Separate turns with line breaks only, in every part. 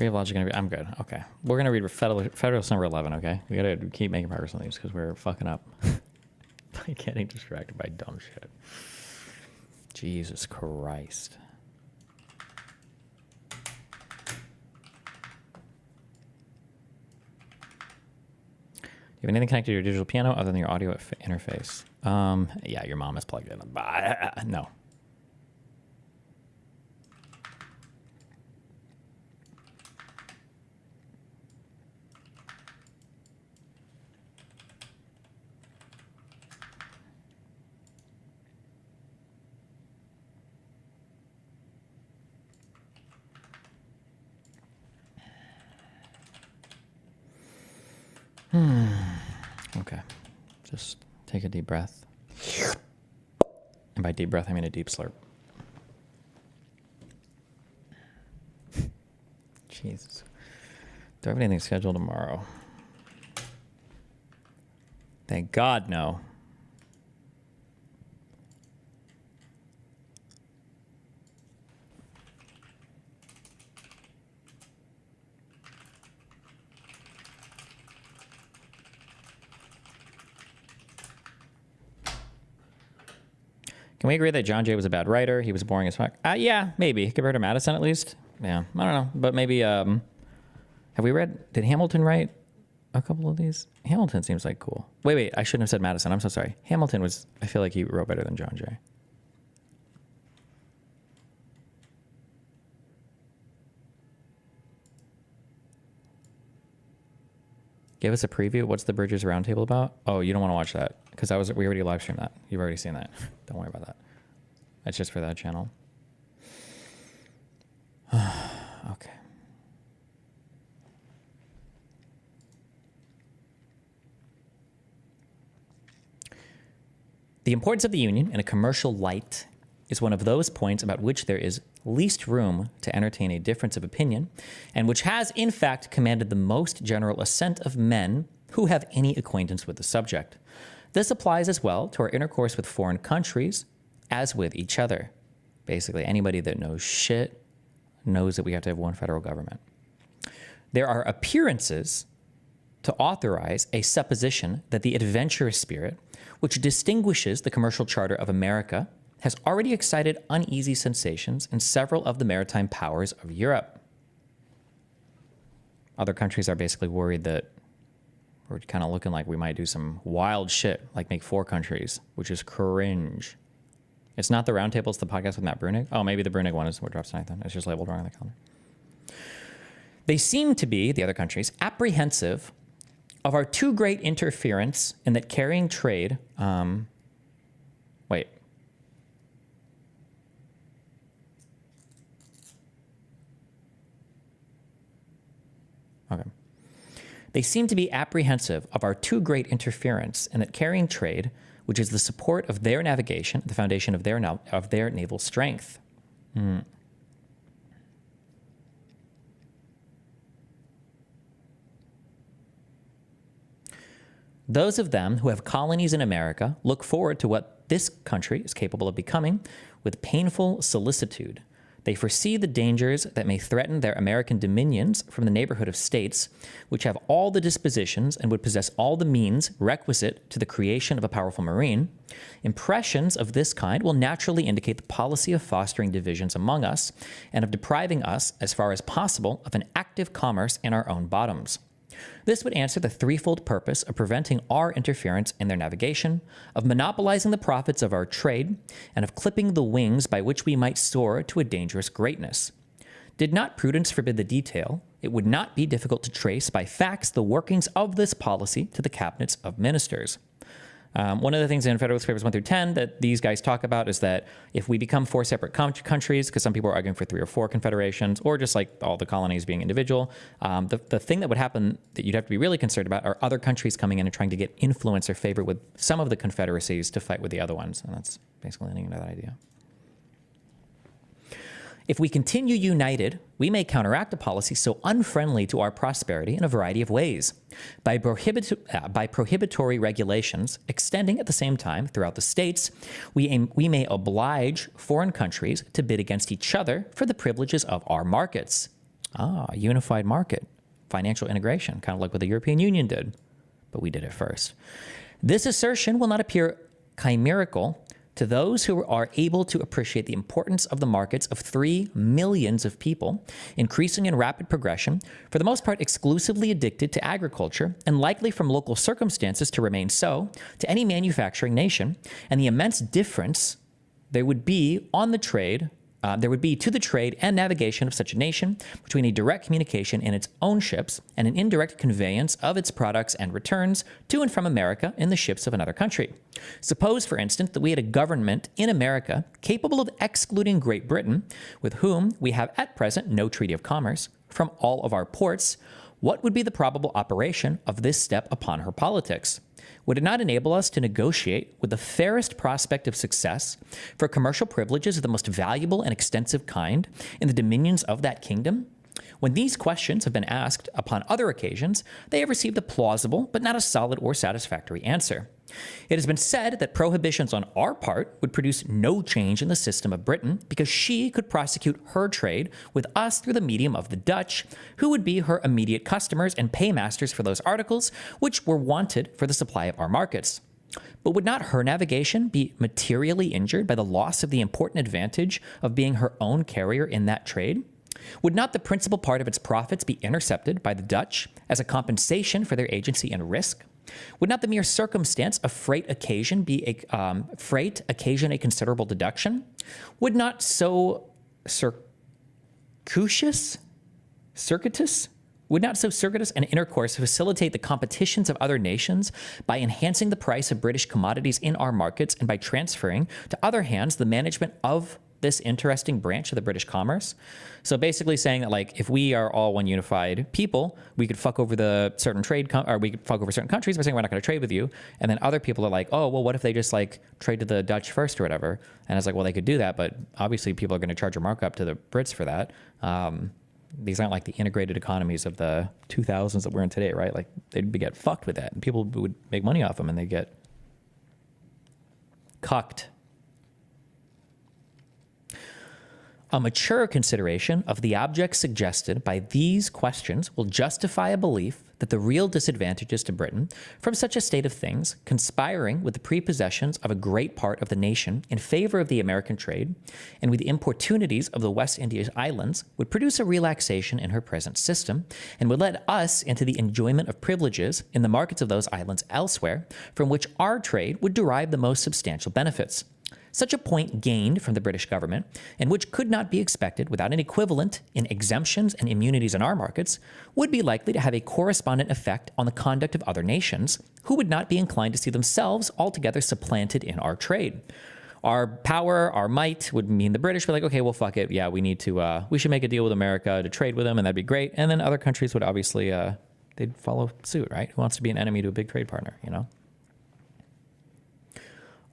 3 of logic. I'm good. Okay. We're going to read Federalist number 11, okay? We got to keep making progress on these because we're fucking up by getting distracted by dumb shit. Jesus Christ. Do you have anything connected to your digital piano other than your audio interface? Yeah, your mom is plugged in. No. Okay. Just take a deep breath. And by deep breath, I mean a deep slurp. Jesus. Do I have anything scheduled tomorrow? Thank God, no. Can we agree that John Jay was a bad writer? He was boring as fuck. Yeah, maybe. Compared to Madison, at least. Yeah, I don't know. But maybe, have we read, did Hamilton write a couple of these? Hamilton seems like cool. Wait, I shouldn't have said Madison. I'm so sorry. Hamilton was, I feel like he wrote better than John Jay. Give us a preview. What's the Bridges Roundtable about? Oh, you don't want to watch that because we already live streamed that. You've already seen that. Don't worry about that. That's just for that channel. Okay. The importance of the Union in a commercial light is one of those points about which there is least room to entertain a difference of opinion, and which has, in fact, commanded the most general assent of men who have any acquaintance with the subject. This applies as well to our intercourse with foreign countries as with each other. Basically, anybody that knows shit knows that we have to have one federal government. There are appearances to authorize a supposition that the adventurous spirit, which distinguishes the commercial charter of America, has already excited uneasy sensations in several of the maritime powers of Europe. Other countries are basically worried that we're kind of looking like we might do some wild shit, like make 4 countries, which is cringe. It's not the roundtable, it's the podcast with Matt Brunig. Oh, maybe the Brunig one is what drops tonight then. It's just labeled wrong on the calendar. They seem to be, the other countries, apprehensive of our too great interference in that carrying trade, Okay. They seem to be apprehensive of our too great interference in that carrying trade, which is the support of their navigation, the foundation of their naval strength. Those of them who have colonies in America look forward to what this country is capable of becoming with painful solicitude. They foresee the dangers that may threaten their American dominions from the neighborhood of states which have all the dispositions and would possess all the means requisite to the creation of a powerful marine. Impressions of this kind will naturally indicate the policy of fostering divisions among us and of depriving us, as far as possible, of an active commerce in our own bottoms. This would answer the threefold purpose of preventing our interference in their navigation, of monopolizing the profits of our trade, and of clipping the wings by which we might soar to a dangerous greatness. Did not prudence forbid the detail, it would not be difficult to trace by facts the workings of this policy to the cabinets of ministers. One of the things in Federalist Papers 1 through 10 that these guys talk about is that if we become 4 separate countries, because some people are arguing for 3 or 4 confederations, or just like all the colonies being individual, the thing that would happen that you'd have to be really concerned about are other countries coming in and trying to get influence or favor with some of the confederacies to fight with the other ones. And that's basically leaning into that idea. If we continue united, we may counteract a policy so unfriendly to our prosperity in a variety of ways. By prohibitory regulations extending at the same time throughout the states, we may oblige foreign countries to bid against each other for the privileges of our markets. Unified market, financial integration, kind of like what the European Union did, but we did it first. This assertion will not appear chimerical to those who are able to appreciate the importance of the markets of 3 millions of people, increasing in rapid progression, for the most part exclusively addicted to agriculture, and likely from local circumstances to remain so, to any manufacturing nation, and the immense difference there would be on the trade to the trade and navigation of such a nation between a direct communication in its own ships and an indirect conveyance of its products and returns to and from America in the ships of another country. Suppose, for instance, that we had a government in America capable of excluding Great Britain, with whom we have at present no treaty of commerce, from all of our ports. What would be the probable operation of this step upon her politics? Would it not enable us to negotiate with the fairest prospect of success for commercial privileges of the most valuable and extensive kind in the dominions of that kingdom? When these questions have been asked upon other occasions, they have received a plausible but not a solid or satisfactory answer. It has been said that prohibitions on our part would produce no change in the system of Britain because she could prosecute her trade with us through the medium of the Dutch, who would be her immediate customers and paymasters for those articles which were wanted for the supply of our markets. But would not her navigation be materially injured by the loss of the important advantage of being her own carrier in that trade? Would not the principal part of its profits be intercepted by the Dutch as a compensation for their agency and risk? Would not the mere circumstance of freight occasion a considerable deduction? Would not circuitous an intercourse facilitate the competitions of other nations by enhancing the price of British commodities in our markets and by transferring to other hands the management of this interesting branch of the British commerce? So basically saying that, like, if we are all one unified people, we could fuck over the certain or we could fuck over certain countries by saying we're not going to trade with you. And then other people are like, oh, well, what if they just like trade to the Dutch first or whatever? And it's like, well, they could do that, but obviously people are going to charge a markup to the Brits for that. These aren't like the integrated economies of the 2000s that we're in today, right? Like they'd get fucked with that, and people would make money off them, and they get cucked. A mature consideration of the objects suggested by these questions will justify a belief that the real disadvantages to Britain from such a state of things, conspiring with the prepossessions of a great part of the nation in favor of the American trade, and with the importunities of the West India Islands, would produce a relaxation in her present system, and would let us into the enjoyment of privileges in the markets of those islands elsewhere, from which our trade would derive the most substantial benefits. Such a point gained from the British government, and which could not be expected without an equivalent in exemptions and immunities in our markets, would be likely to have a correspondent effect on the conduct of other nations, who would not be inclined to see themselves altogether supplanted in our trade. Our power, our might would mean the British were like, okay, well, fuck it. Yeah, we should make a deal with America to trade with them, and that'd be great. And then other countries would obviously, they'd follow suit, right? Who wants to be an enemy to a big trade partner, you know?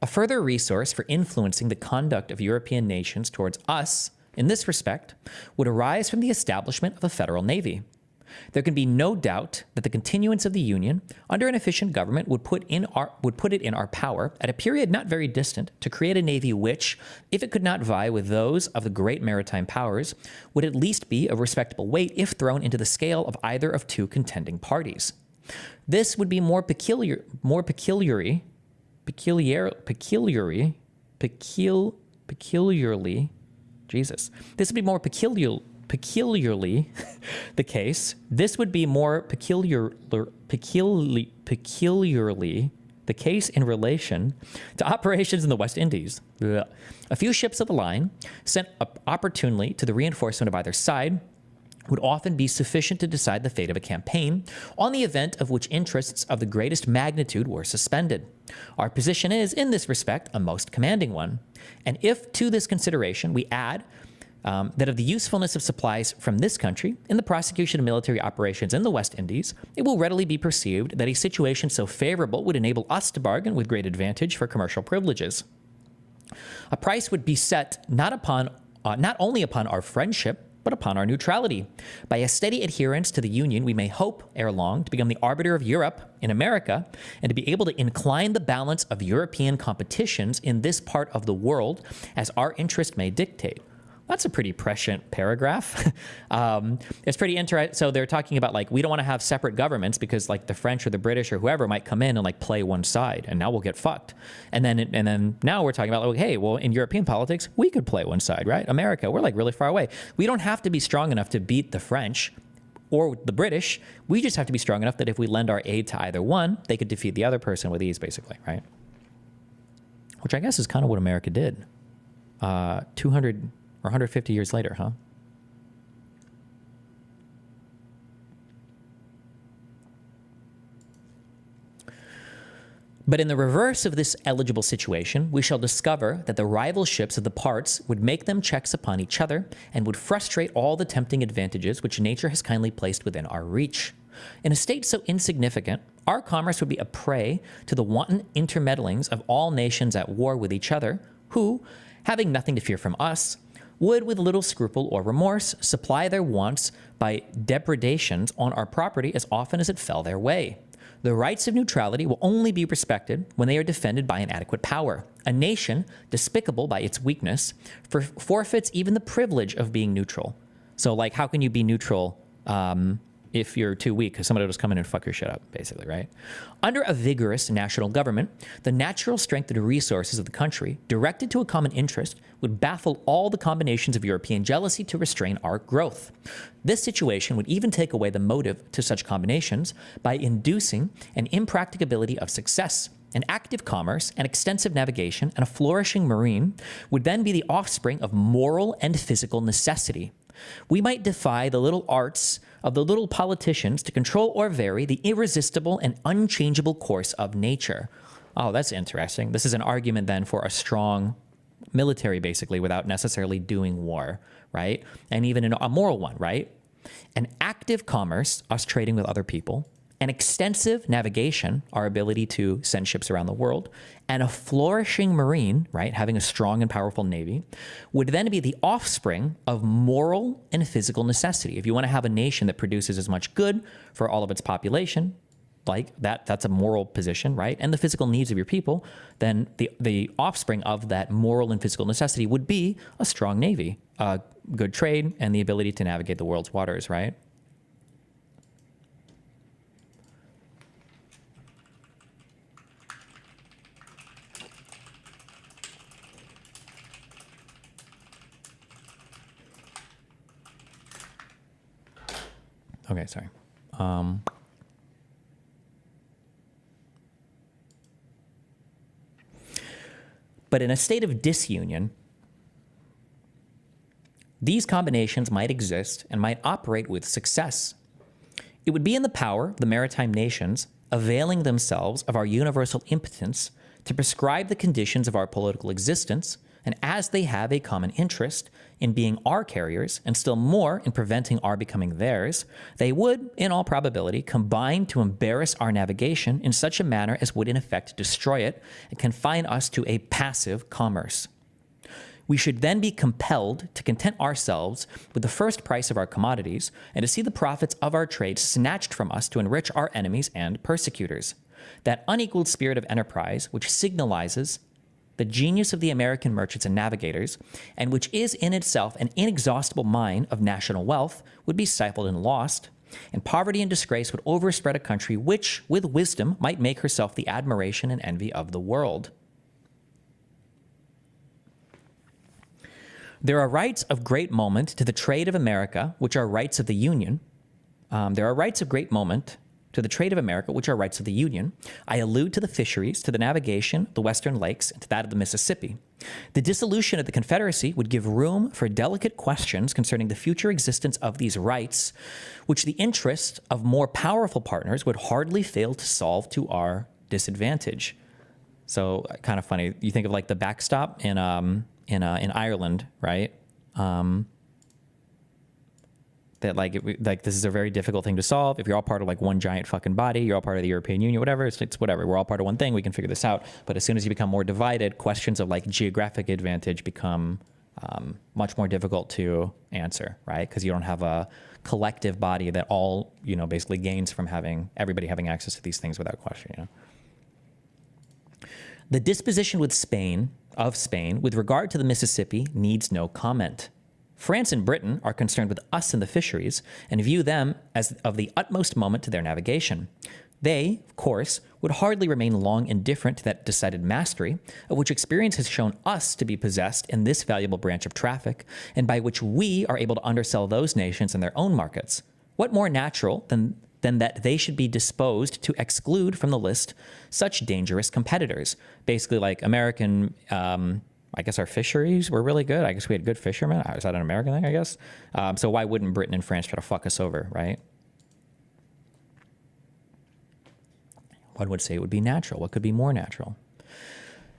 A further resource for influencing the conduct of European nations towards us, in this respect, would arise from the establishment of a federal navy. There can be no doubt that the continuance of the Union under an efficient government would put it in our power, at a period not very distant, to create a navy which, if it could not vie with those of the great maritime powers, would at least be of respectable weight if thrown into the scale of either of two contending parties. This would be peculiarly, Jesus. This would be more peculiarly the case. This would be more peculiarly the case in relation to operations in the West Indies. Ugh. A few ships of the line, sent opportunely to the reinforcement of either side, would often be sufficient to decide the fate of a campaign, on the event of which interests of the greatest magnitude were suspended. Our position is, in this respect, a most commanding one. And if to this consideration we add that of the usefulness of supplies from this country in the prosecution of military operations in the West Indies, it will readily be perceived that a situation so favorable would enable us to bargain with great advantage for commercial privileges. A price would be set not only upon our friendship, but upon our neutrality. By a steady adherence to the Union, we may hope, ere long, to become the arbiter of Europe in America, and to be able to incline the balance of European competitions in this part of the world as our interest may dictate. that's a pretty prescient paragraph. It's pretty interesting. So they're talking about like, we don't want to have separate governments because like the French or the British or whoever might come in and like play one side, and now we'll get fucked. And then now we're talking about like, hey, well, in European politics, we could play one side, right? America, we're like really far away. We don't have to be strong enough to beat the French or the British. We just have to be strong enough that if we lend our aid to either one, they could defeat the other person with ease, basically, right? Which I guess is kind of what America did 200 or 150 years later, huh? But in the reverse of this eligible situation, we shall discover that the rival ships of the parts would make them checks upon each other and would frustrate all the tempting advantages which nature has kindly placed within our reach. In a state so insignificant, our commerce would be a prey to the wanton intermeddlings of all nations at war with each other, who, having nothing to fear from us, would with little scruple or remorse supply their wants by depredations on our property as often as it fell their way. The rights of neutrality will only be respected when they are defended by an adequate power. A nation, despicable by its weakness, forfeits even the privilege of being neutral. So, like, how can you be neutral if you're too weak? Because somebody will just come in and fuck your shit up, basically, right? Under a vigorous national government, the natural strength and resources of the country, directed to a common interest, would baffle all the combinations of European jealousy to restrain our growth. This situation would even take away the motive to such combinations by inducing an impracticability of success. An active commerce, an extensive navigation, and a flourishing marine would then be the offspring of moral and physical necessity. We might defy the little arts of the little politicians to control or vary the irresistible and unchangeable course of nature. Oh, that's interesting. This is an argument then for a strong military, basically, without necessarily doing war, right? And even a moral one, right? An active commerce, us trading with other people, an extensive navigation, our ability to send ships around the world, and a flourishing marine, right, having a strong and powerful navy, would then be the offspring of moral and physical necessity. If you want to have a nation that produces as much good for all of its population, like that's a moral position, right? And the physical needs of your people, then the offspring of that moral and physical necessity would be a strong navy, good trade, and the ability to navigate the world's waters, right? Okay, sorry. But in a state of disunion, these combinations might exist and might operate with success. It would be in the power of the maritime nations, availing themselves of our universal impotence, to prescribe the conditions of our political existence, and as they have a common interest in being our carriers, and still more in preventing our becoming theirs, they would, in all probability, combine to embarrass our navigation in such a manner as would in effect destroy it and confine us to a passive commerce. We should then be compelled to content ourselves with the first price of our commodities and to see the profits of our trade snatched from us to enrich our enemies and persecutors. That unequaled spirit of enterprise which signalizes the genius of the American merchants and navigators, and which is in itself an inexhaustible mine of national wealth, would be stifled and lost, and poverty and disgrace would overspread a country which, with wisdom, might make herself the admiration and envy of the world. There are rights of great moment to the trade of America, which are rights of the Union. There are rights of great moment to the trade of America, which are rights of the Union. I allude to the fisheries, to the navigation, the western lakes, and to that of the Mississippi. The dissolution of the Confederacy would give room for delicate questions concerning the future existence of these rights, which the interest of more powerful partners would hardly fail to solve to our disadvantage. So, kind of funny. You think of like the backstop in Ireland, right? That like this is a very difficult thing to solve. If you're all part of like one giant fucking body, you're all part of the European Union, whatever, it's whatever. We're all part of one thing. We can figure this out. But as soon as you become more divided, questions of like geographic advantage become much more difficult to answer, right? Because you don't have a collective body that all, basically gains from everybody having access to these things without question, The disposition of Spain with regard to the Mississippi needs no comment. France and Britain are concerned with us and the fisheries and view them as of the utmost moment to their navigation. They, of course, would hardly remain long indifferent to that decided mastery, of which experience has shown us to be possessed in this valuable branch of traffic, and by which we are able to undersell those nations in their own markets. What more natural than that they should be disposed to exclude from the list such dangerous competitors? Basically, like American, I guess our fisheries were really good. I guess we had good fishermen. Is that an American thing, I guess? So why wouldn't Britain and France try to fuck us over, right? One would say it would be natural. What could be more natural?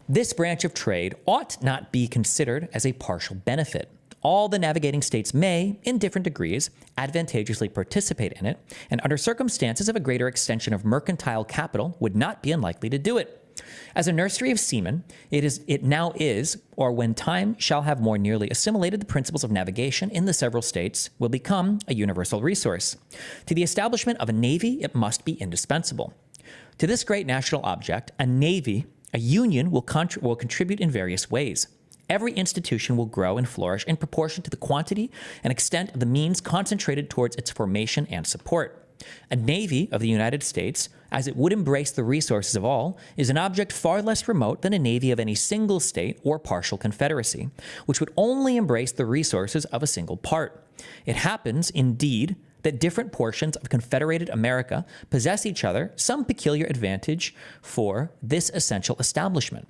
This branch of trade ought not be considered as a partial benefit. All the navigating states may, in different degrees, advantageously participate in it, and under circumstances of a greater extension of mercantile capital would not be unlikely to do it. As a nursery of seamen, it now is, or when time shall have more nearly assimilated the principles of navigation in the several states, will become a universal resource. To the establishment of a navy, it must be indispensable. To this great national object, a navy, a union will contribute in various ways. Every institution will grow and flourish in proportion to the quantity and extent of the means concentrated towards its formation and support. A navy of the United States, as it would embrace the resources of all, is an object far less remote than a navy of any single state or partial confederacy, which would only embrace the resources of a single part. It happens, indeed, that different portions of confederated America possess each other some peculiar advantage for this essential establishment.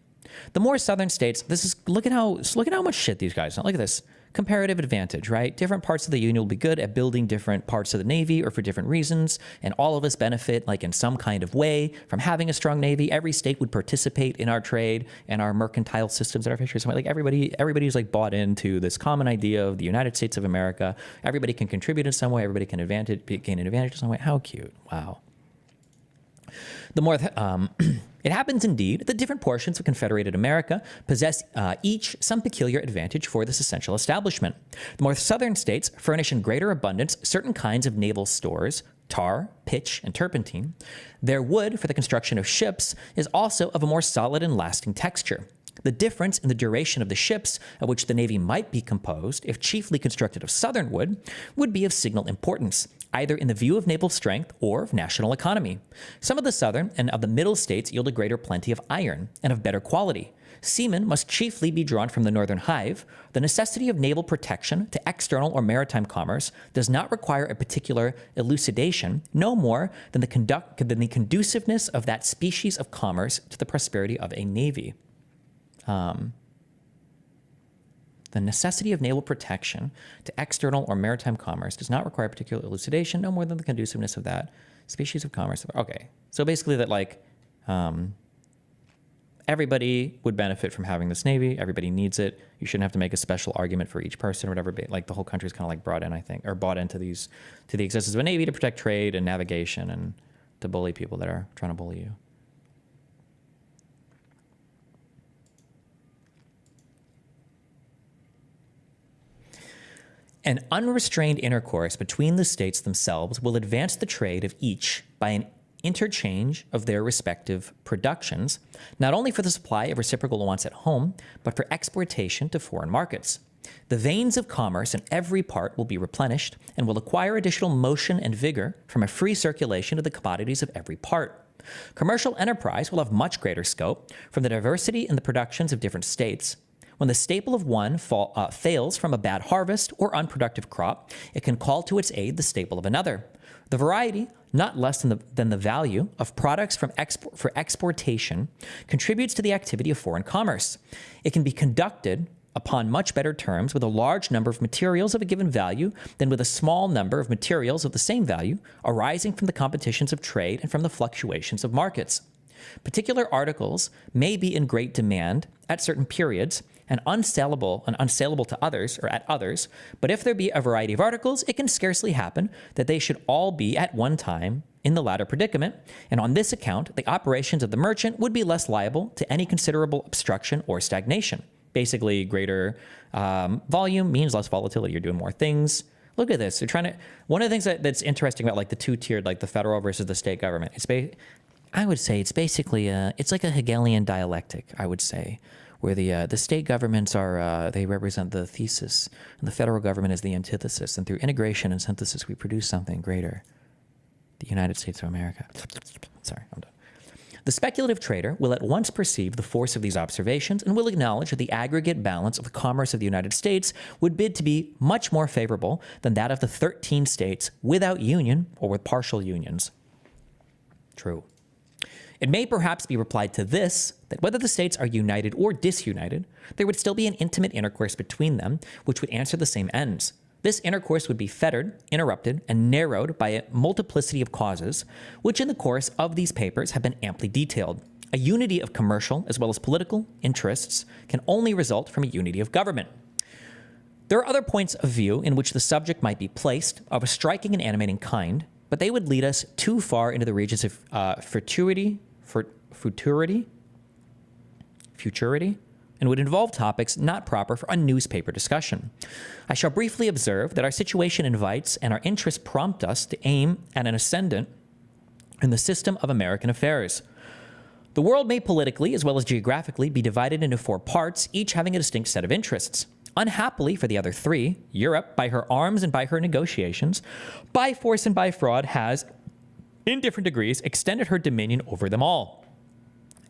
The more southern states, look at how much shit these guys know. Look at this. Comparative advantage, right? Different parts of the union will be good at building different parts of the Navy or for different reasons, and all of us benefit like in some kind of way from having a strong Navy. Every state would participate in our trade and our mercantile systems and our fisheries. Like everybody's like bought into this common idea of the United States of America. Everybody can contribute in some way. Everybody can gain an advantage in some way. How cute. Wow. The more it happens indeed that different portions of confederated America possess each some peculiar advantage for this essential establishment. The more southern states furnish in greater abundance certain kinds of naval stores, tar, pitch, and turpentine. Their wood for the construction of ships is also of a more solid and lasting texture. The difference in the duration of the ships of which the Navy might be composed, if chiefly constructed of southern wood, would be of signal importance, either in the view of naval strength or of national economy. Some of the southern and of the middle states yield a greater plenty of iron and of better quality. Seamen must chiefly be drawn from the northern hive. The necessity of naval protection to external or maritime commerce does not require a particular elucidation, no more than the conduciveness of that species of commerce to the prosperity of a navy. The necessity of naval protection to external or maritime commerce does not require particular elucidation, no more than the conduciveness of that species of commerce. Okay, so basically that like everybody would benefit from having this navy. Everybody needs it. You shouldn't have to make a special argument for each person or whatever. But like the whole country is kind of like brought in, I think, or bought into the existence of a navy to protect trade and navigation and to bully people that are trying to bully you. An unrestrained intercourse between the states themselves will advance the trade of each by an interchange of their respective productions, not only for the supply of reciprocal wants at home, but for exportation to foreign markets. The veins of commerce in every part will be replenished and will acquire additional motion and vigor from a free circulation of the commodities of every part. Commercial enterprise will have much greater scope from the diversity in the productions of different states. When the staple of one fails from a bad harvest or unproductive crop, it can call to its aid the staple of another. The variety, not less than the value, of products for exportation contributes to the activity of foreign commerce. It can be conducted upon much better terms with a large number of materials of a given value than with a small number of materials of the same value, arising from the competitions of trade and from the fluctuations of markets. Particular articles may be in great demand at certain periods and unsaleable to others or at others, but if there be a variety of articles, it can scarcely happen that they should all be at one time in the latter predicament, and on this account, the operations of the merchant would be less liable to any considerable obstruction or stagnation. Basically, greater volume means less volatility. You're doing more things. Look at this. They're trying to. One of the things that's interesting about like the two-tiered, like the federal versus the state government, I would say it's basically it's like a Hegelian dialectic, I would say, where the state governments are they represent the thesis, and the federal government is the antithesis. And through integration and synthesis, we produce something greater. The United States of America. Sorry, I'm done. The speculative trader will at once perceive the force of these observations and will acknowledge that the aggregate balance of the commerce of the United States would bid to be much more favorable than that of the 13 states without union or with partial unions. True. It may perhaps be replied to this, that whether the states are united or disunited, there would still be an intimate intercourse between them, which would answer the same ends. This intercourse would be fettered, interrupted, and narrowed by a multiplicity of causes, which in the course of these papers have been amply detailed. A unity of commercial as well as political interests can only result from a unity of government. There are other points of view in which the subject might be placed of a striking and animating kind, but they would lead us too far into the regions of futurity, and would involve topics not proper for a newspaper discussion. I shall briefly observe that our situation invites and our interests prompt us to aim at an ascendant in the system of American affairs. The world may politically as well as geographically be divided into 4 parts, each having a distinct set of interests. Unhappily for the other 3, Europe, by her arms and by her negotiations, by force and by fraud, has, in different degrees, extended her dominion over them all.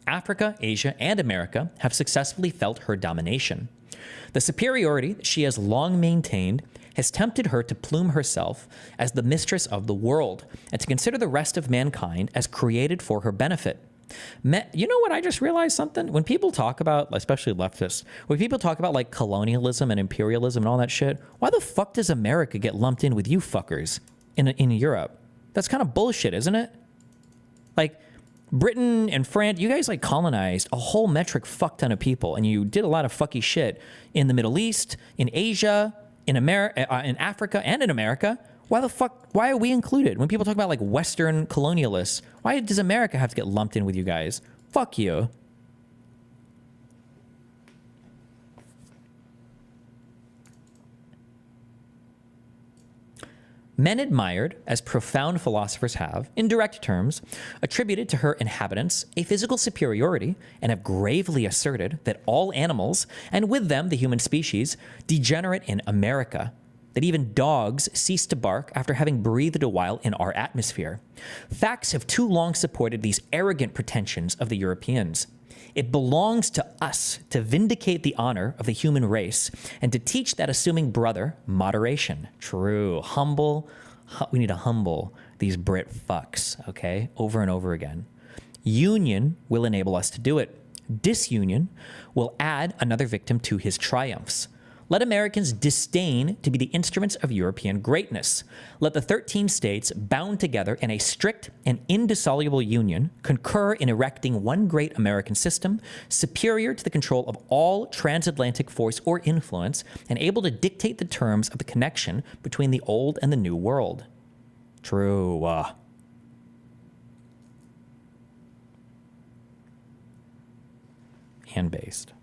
Africa, Asia, and America have successfully felt her domination. The superiority that she has long maintained has tempted her to plume herself as the mistress of the world and to consider the rest of mankind as created for her benefit. You know what? I just realized something. When people talk about, especially leftists, when people talk about like colonialism and imperialism and all that shit, why the fuck does America get lumped in with you fuckers in Europe? That's kind of bullshit, isn't it? Like, Britain and France, you guys like colonized a whole metric fuck ton of people, and you did a lot of fucky shit in the Middle East, in Asia, in America, in Africa, and in America. Why are we included? When people talk about like Western colonialists, why does America have to get lumped in with you guys? Fuck you. Men admired, as profound philosophers have, in direct terms, attributed to her inhabitants a physical superiority and have gravely asserted that all animals, and with them the human species, degenerate in America, that even dogs cease to bark after having breathed a while in our atmosphere. Facts have too long supported these arrogant pretensions of the Europeans. It belongs to us to vindicate the honor of the human race and to teach that assuming brother moderation. True. We need to humble these Brit fucks, okay? Over and over again. Union will enable us to do it. Disunion will add another victim to his triumphs. Let Americans disdain to be the instruments of European greatness. Let the 13 states, bound together in a strict and indissoluble union, concur in erecting one great American system, superior to the control of all transatlantic force or influence, and able to dictate the terms of the connection between the old and the new world. True. And based.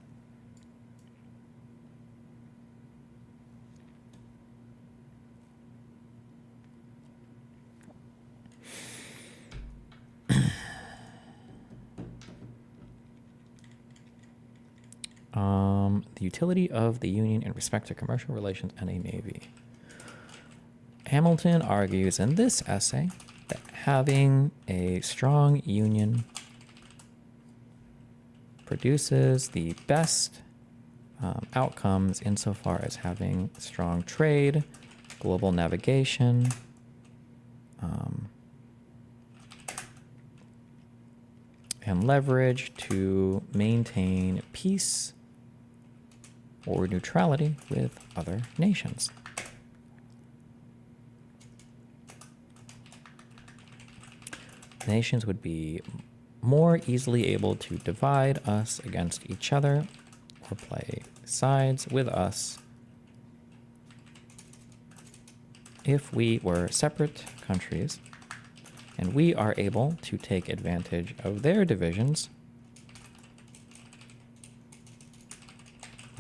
The utility of the Union in respect to commercial relations and a navy. Hamilton argues in this essay that having a strong union produces the best outcomes insofar as having strong trade, global navigation, and leverage to maintain peace or neutrality with other nations. Nations would be more easily able to divide us against each other or play sides with us if we were separate countries, and we are able to take advantage of their divisions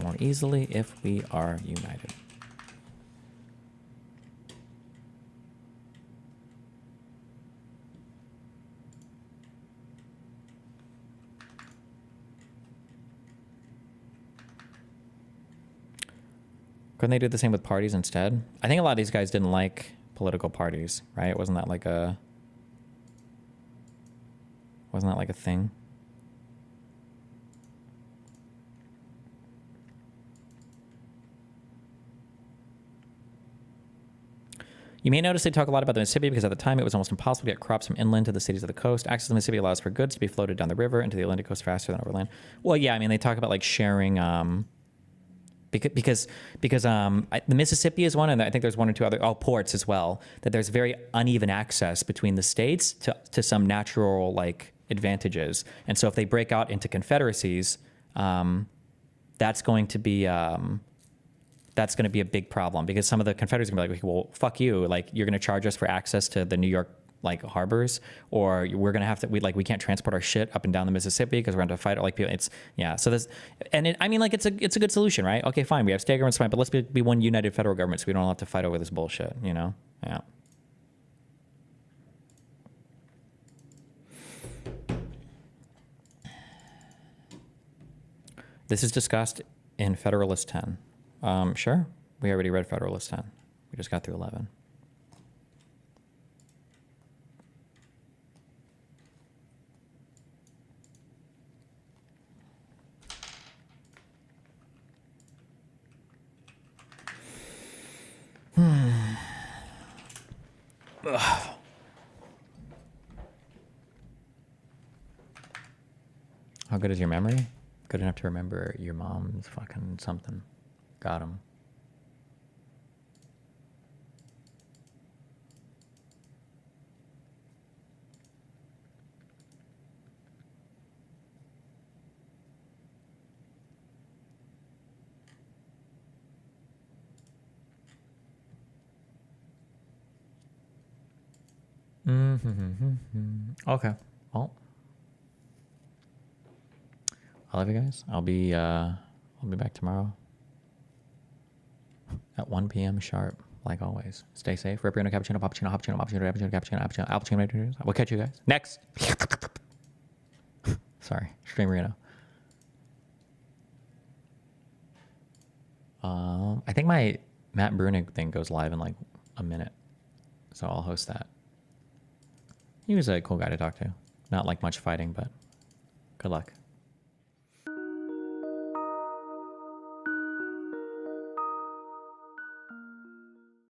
more easily if we are united. Couldn't they do the same with parties instead? I think a lot of these guys didn't like political parties, right? Wasn't that like a thing? You may notice they talk a lot about the Mississippi because at the time it was almost impossible to get crops from inland to the cities of the coast. Access to the Mississippi allows for goods to be floated down the river into the Atlantic coast faster than overland. Well, yeah, I mean, they talk about like sharing, because the Mississippi is one, and I think there's one or two other, ports as well, that there's very uneven access between the states to some natural like advantages. And so if they break out into confederacies, that's going to be a big problem, because some of the Confederates are gonna be like, well, fuck you. Like, you're going to charge us for access to the New York like harbors, or we're going to have to, we can't transport our shit up and down the Mississippi because we're going to fight. Like, people, so this, and I mean, like, it's a good solution, right? Okay, fine. We have state governments, fine, but let's be one united federal government so we don't have to fight over this bullshit, you know? Yeah. This is discussed in Federalist 10. Sure. We already read Federalist 10. We just got through 11. How good is your memory? Good enough to remember your mom's fucking something. Got him. Okay. Well, I love you guys. I'll be back tomorrow at 1 p.m. sharp, like always. Stay safe. Ripperino, cappuccino, cappuccino, cappuccino, cappuccino, cappuccino, cappuccino, cappuccino, cappuccino. We'll catch you guys next. Sorry, Streamerino. I think my Matt Brunig thing goes live in like a minute, so I'll host that. He was a cool guy to talk to. Not like much fighting, but good luck.